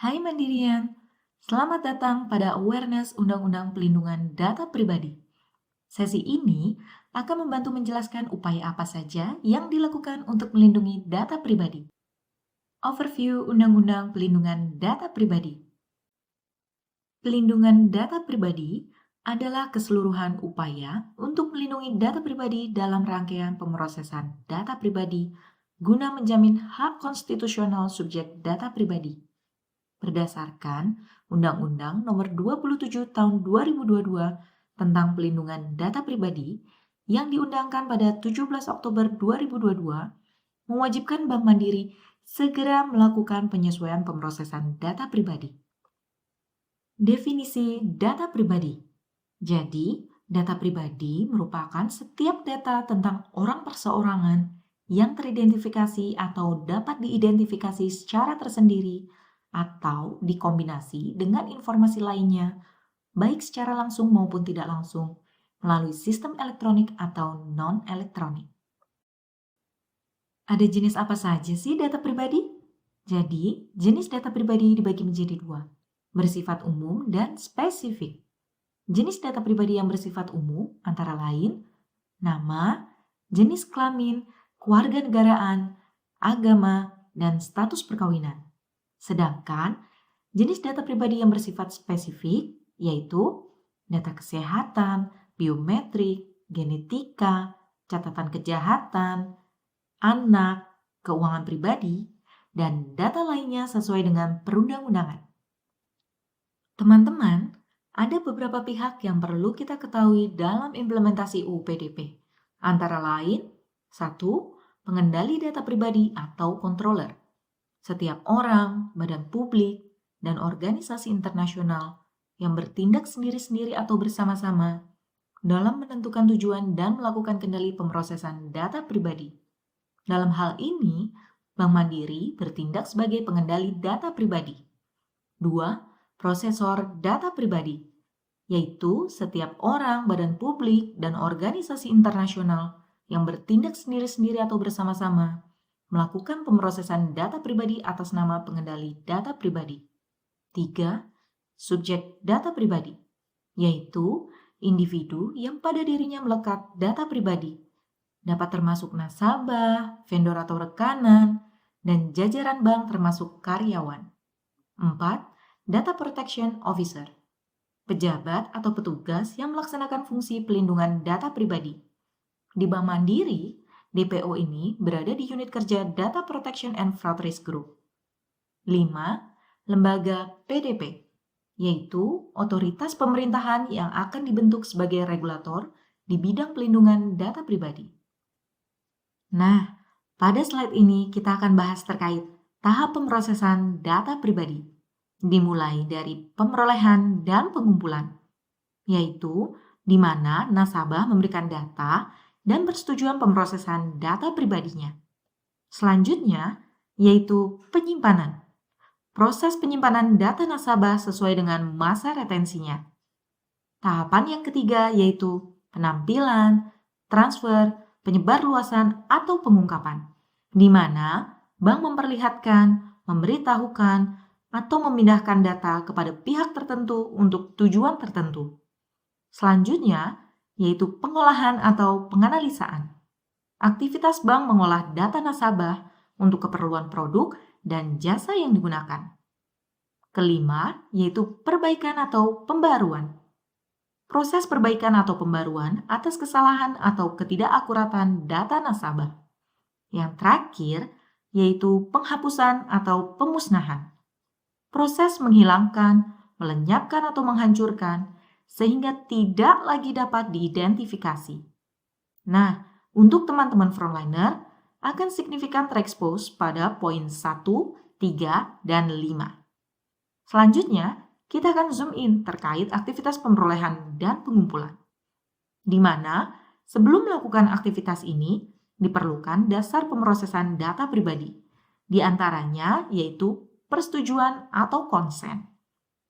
Hai Mandirian, selamat datang pada Awareness Undang-Undang Pelindungan Data Pribadi. Sesi ini akan membantu menjelaskan upaya apa saja yang dilakukan untuk melindungi data pribadi. Overview Undang-Undang Pelindungan Data Pribadi. Pelindungan data pribadi adalah keseluruhan upaya untuk melindungi data pribadi dalam rangkaian pemrosesan data pribadi guna menjamin hak konstitusional subjek data pribadi. Berdasarkan Undang-Undang Nomor 27 Tahun 2022 tentang Pelindungan Data Pribadi yang diundangkan pada 17 Oktober 2022, mewajibkan Bank Mandiri segera melakukan penyesuaian pemrosesan data pribadi. Definisi data pribadi. Jadi, data pribadi merupakan setiap data tentang orang perseorangan yang teridentifikasi atau dapat diidentifikasi secara tersendiri atau dikombinasi dengan informasi lainnya, baik secara langsung maupun tidak langsung, melalui sistem elektronik atau non-elektronik. Ada jenis apa saja sih data pribadi? Jadi, jenis data pribadi dibagi menjadi dua, bersifat umum dan spesifik. Jenis data pribadi yang bersifat umum antara lain nama, jenis kelamin, kewarganegaraan, agama, dan status perkawinan. Sedangkan jenis data pribadi yang bersifat spesifik yaitu data kesehatan, biometrik, genetika, catatan kejahatan, anak, keuangan pribadi, dan data lainnya sesuai dengan perundang-undangan. Teman-teman, ada beberapa pihak yang perlu kita ketahui dalam implementasi UU PDP. Antara lain, 1. Pengendali data pribadi atau controller. Setiap orang, badan publik, dan organisasi internasional yang bertindak sendiri-sendiri atau bersama-sama dalam menentukan tujuan dan melakukan kendali pemrosesan data pribadi. Dalam hal ini, Bank Mandiri bertindak sebagai pengendali data pribadi. 2. Prosesor data pribadi, yaitu setiap orang, badan publik, dan organisasi internasional yang bertindak sendiri-sendiri atau bersama-sama melakukan pemrosesan data pribadi atas nama pengendali data pribadi. 3. Subjek data pribadi, yaitu individu yang pada dirinya melekat data pribadi, dapat termasuk nasabah, vendor atau rekanan, dan jajaran bank termasuk karyawan. 4. Data Protection Officer, pejabat atau petugas yang melaksanakan fungsi pelindungan data pribadi. Di Bank Mandiri, DPO ini berada di unit kerja Data Protection and Fraud Risk Group. 5. Lembaga PDP, yaitu otoritas pemerintahan yang akan dibentuk sebagai regulator di bidang pelindungan data pribadi. Nah, pada slide ini kita akan bahas terkait tahap pemrosesan data pribadi, dimulai dari pemerolehan dan pengumpulan, yaitu di mana nasabah memberikan data dan persetujuan pemrosesan data pribadinya. Selanjutnya, yaitu penyimpanan. Proses penyimpanan data nasabah sesuai dengan masa retensinya. Tahapan yang ketiga yaitu penampilan, transfer, penyebarluasan, atau pengungkapan, di mana bank memperlihatkan, memberitahukan, atau memindahkan data kepada pihak tertentu untuk tujuan tertentu. Selanjutnya, yaitu pengolahan atau penganalisaan. Aktivitas bank mengolah data nasabah untuk keperluan produk dan jasa yang digunakan. Kelima, yaitu perbaikan atau pembaruan. Proses perbaikan atau pembaruan atas kesalahan atau ketidakakuratan data nasabah. Yang terakhir, yaitu penghapusan atau pemusnahan. Proses menghilangkan, melenyapkan atau menghancurkan sehingga tidak lagi dapat diidentifikasi. Nah, untuk teman-teman frontliner akan signifikan terekspos pada poin 1, 3, dan 5. Selanjutnya, kita akan zoom in terkait aktivitas pemerolehan dan pengumpulan, di mana sebelum melakukan aktivitas ini diperlukan dasar pemrosesan data pribadi, di antaranya yaitu persetujuan atau konsen,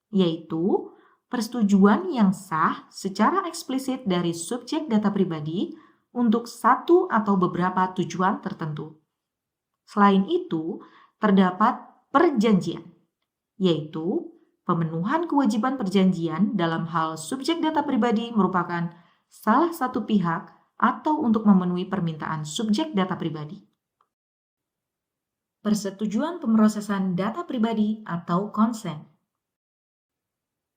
yaitu persetujuan yang sah secara eksplisit dari subjek data pribadi untuk satu atau beberapa tujuan tertentu. Selain itu, terdapat perjanjian, yaitu pemenuhan kewajiban perjanjian dalam hal subjek data pribadi merupakan salah satu pihak atau untuk memenuhi permintaan subjek data pribadi. Persetujuan pemrosesan data pribadi atau consent.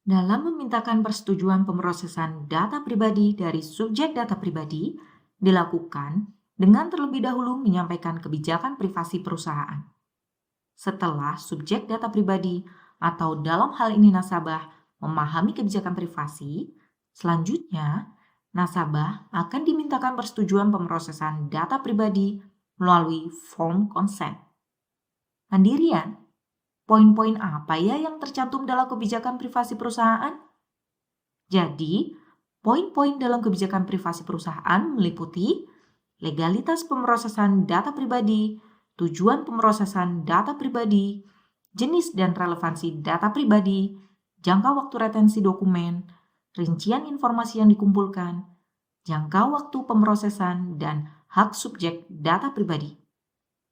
Dalam memintakan persetujuan pemrosesan data pribadi dari subjek data pribadi, dilakukan dengan terlebih dahulu menyampaikan kebijakan privasi perusahaan. Setelah subjek data pribadi atau dalam hal ini nasabah memahami kebijakan privasi, selanjutnya nasabah akan dimintakan persetujuan pemrosesan data pribadi melalui form consent. Mandirian, poin-poin apa ya yang tercantum dalam kebijakan privasi perusahaan? Jadi, poin-poin dalam kebijakan privasi perusahaan meliputi legalitas pemrosesan data pribadi, tujuan pemrosesan data pribadi, jenis dan relevansi data pribadi, jangka waktu retensi dokumen, rincian informasi yang dikumpulkan, jangka waktu pemrosesan, dan hak subjek data pribadi.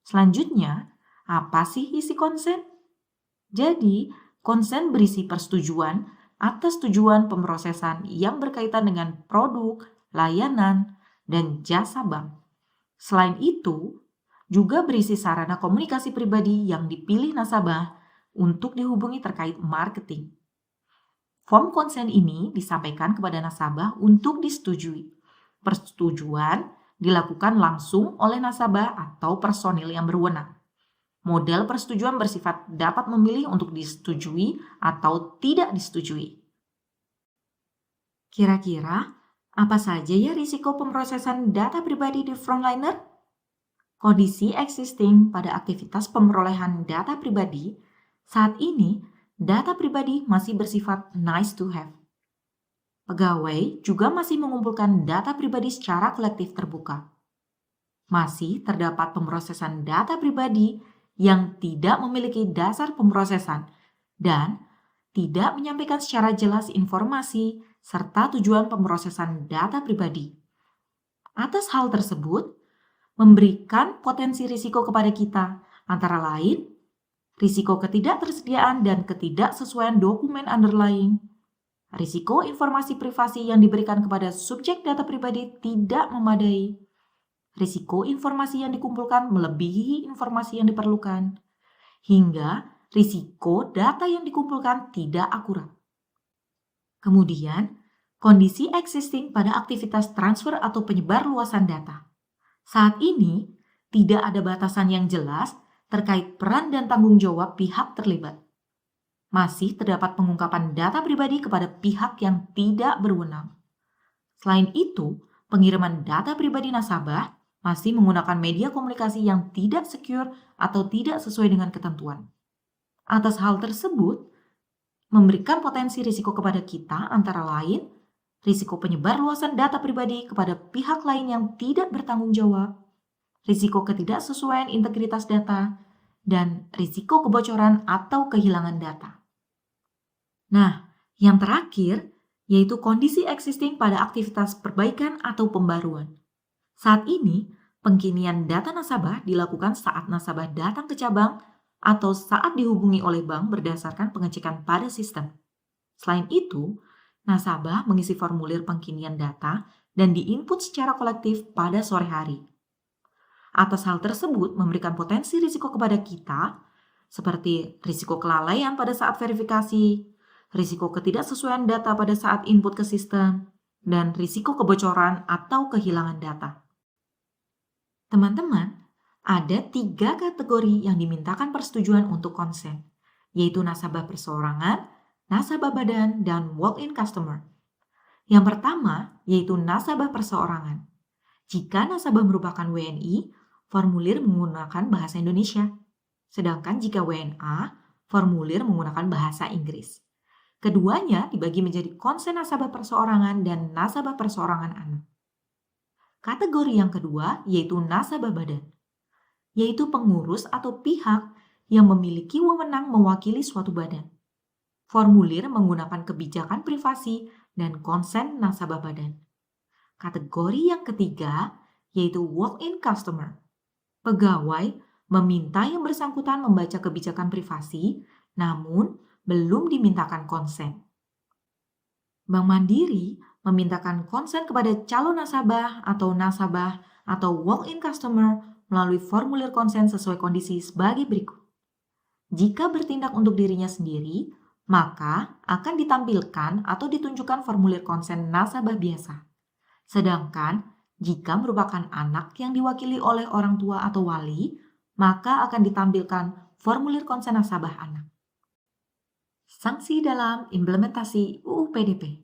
Selanjutnya, apa sih isi konsen? Jadi, konsen berisi persetujuan atas tujuan pemrosesan yang berkaitan dengan produk, layanan, dan jasa bank. Selain itu, juga berisi sarana komunikasi pribadi yang dipilih nasabah untuk dihubungi terkait marketing. Form konsen ini disampaikan kepada nasabah untuk disetujui. Persetujuan dilakukan langsung oleh nasabah atau personil yang berwenang. Model persetujuan bersifat dapat memilih untuk disetujui atau tidak disetujui. Kira-kira, apa saja ya risiko pemrosesan data pribadi di frontliner? Kondisi existing pada aktivitas pemerolehan data pribadi, saat ini data pribadi masih bersifat nice to have. Pegawai juga masih mengumpulkan data pribadi secara kolektif terbuka. Masih terdapat pemrosesan data pribadi yang tidak memiliki dasar pemrosesan dan tidak menyampaikan secara jelas informasi serta tujuan pemrosesan data pribadi. Atas hal tersebut, memberikan potensi risiko kepada kita, antara lain risiko ketidaktersediaan dan ketidaksesuaian dokumen underlying, risiko informasi privasi yang diberikan kepada subjek data pribadi tidak memadai, risiko informasi yang dikumpulkan melebihi informasi yang diperlukan, hingga risiko data yang dikumpulkan tidak akurat. Kemudian, kondisi existing pada aktivitas transfer atau penyebar luasan data. Saat ini, tidak ada batasan yang jelas terkait peran dan tanggung jawab pihak terlibat. Masih terdapat pengungkapan data pribadi kepada pihak yang tidak berwenang. Selain itu, pengiriman data pribadi nasabah masih menggunakan media komunikasi yang tidak secure atau tidak sesuai dengan ketentuan. Atas hal tersebut, memberikan potensi risiko kepada kita antara lain risiko penyebar luasan data pribadi kepada pihak lain yang tidak bertanggung jawab, risiko ketidaksesuaian integritas data, dan risiko kebocoran atau kehilangan data. Nah, yang terakhir yaitu kondisi existing pada aktivitas perbaikan atau pembaruan. Saat ini, pengkinian data nasabah dilakukan saat nasabah datang ke cabang atau saat dihubungi oleh bank berdasarkan pengecekan pada sistem. Selain itu, nasabah mengisi formulir pengkinian data dan diinput secara kolektif pada sore hari. Atas hal tersebut memberikan potensi risiko kepada kita, seperti risiko kelalaian pada saat verifikasi, risiko ketidaksesuaian data pada saat input ke sistem, dan risiko kebocoran atau kehilangan data. Teman-teman, ada 3 kategori yang dimintakan persetujuan untuk konsen, yaitu nasabah perseorangan, nasabah badan, dan walk-in customer. Yang pertama, yaitu nasabah perseorangan. Jika nasabah merupakan WNI, formulir menggunakan bahasa Indonesia. Sedangkan jika WNA, formulir menggunakan bahasa Inggris. Keduanya dibagi menjadi konsen nasabah perseorangan dan nasabah perseorangan anak. Kategori yang kedua yaitu nasabah badan, yaitu pengurus atau pihak yang memiliki wewenang mewakili suatu badan. Formulir menggunakan kebijakan privasi dan konsen nasabah badan. Kategori yang ketiga yaitu walk-in customer. Pegawai meminta yang bersangkutan membaca kebijakan privasi, namun belum dimintakan konsen. Bank Mandiri memintakan konsen kepada calon nasabah atau walk-in customer melalui formulir konsen sesuai kondisi sebagai berikut. Jika bertindak untuk dirinya sendiri, maka akan ditampilkan atau ditunjukkan formulir konsen nasabah biasa. Sedangkan jika merupakan anak yang diwakili oleh orang tua atau wali, maka akan ditampilkan formulir konsen nasabah anak. Sanksi dalam implementasi UU PDP.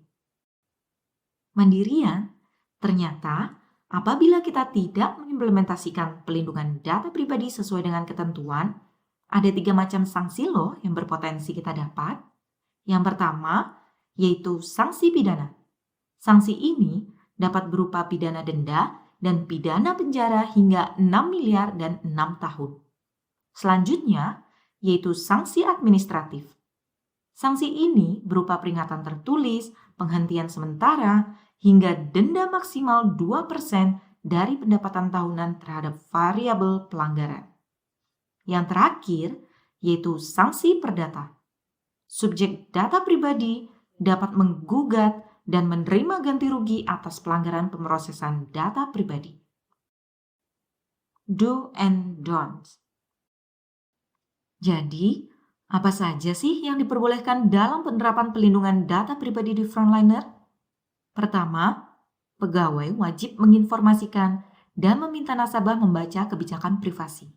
Mandirian, ternyata apabila kita tidak mengimplementasikan pelindungan data pribadi sesuai dengan ketentuan, ada 3 macam sanksi loh yang berpotensi kita dapat. Yang pertama, yaitu sanksi pidana. Sanksi ini dapat berupa pidana denda dan pidana penjara hingga 6 miliar dan 6 tahun. Selanjutnya, yaitu sanksi administratif. Sanksi ini berupa peringatan tertulis, penghentian sementara, hingga denda maksimal 2% dari pendapatan tahunan terhadap variabel pelanggaran. Yang terakhir, yaitu sanksi perdata. Subjek data pribadi dapat menggugat dan menerima ganti rugi atas pelanggaran pemrosesan data pribadi. Do and don'ts. Jadi, apa saja sih yang diperbolehkan dalam penerapan pelindungan data pribadi di Frontliner? Pertama, pegawai wajib menginformasikan dan meminta nasabah membaca kebijakan privasi.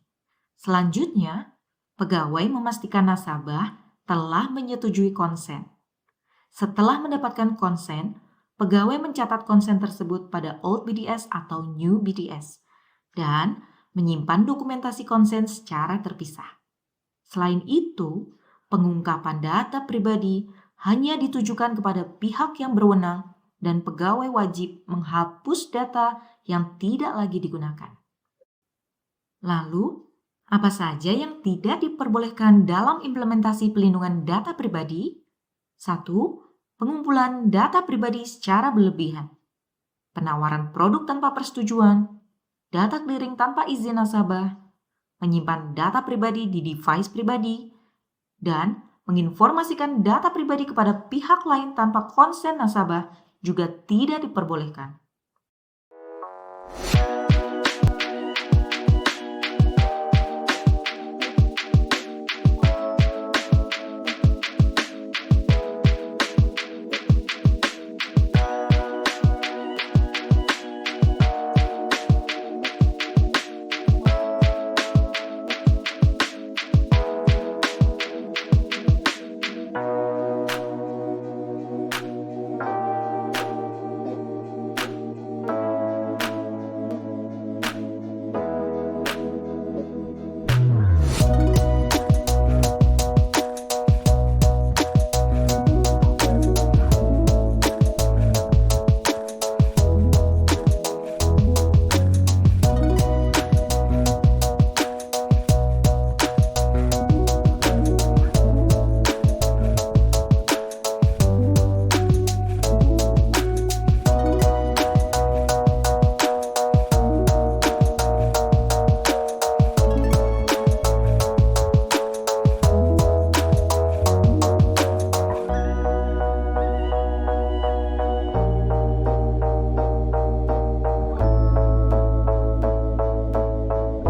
Selanjutnya, pegawai memastikan nasabah telah menyetujui konsen. Setelah mendapatkan konsen, pegawai mencatat konsen tersebut pada Old BDS atau New BDS dan menyimpan dokumentasi konsen secara terpisah. Selain itu, pengungkapan data pribadi hanya ditujukan kepada pihak yang berwenang dan pegawai wajib menghapus data yang tidak lagi digunakan. Lalu, apa saja yang tidak diperbolehkan dalam implementasi pelindungan data pribadi? 1. Pengumpulan data pribadi secara berlebihan. Penawaran produk tanpa persetujuan, data clearing tanpa izin nasabah, menyimpan data pribadi di device pribadi, dan menginformasikan data pribadi kepada pihak lain tanpa konsen nasabah juga tidak diperbolehkan.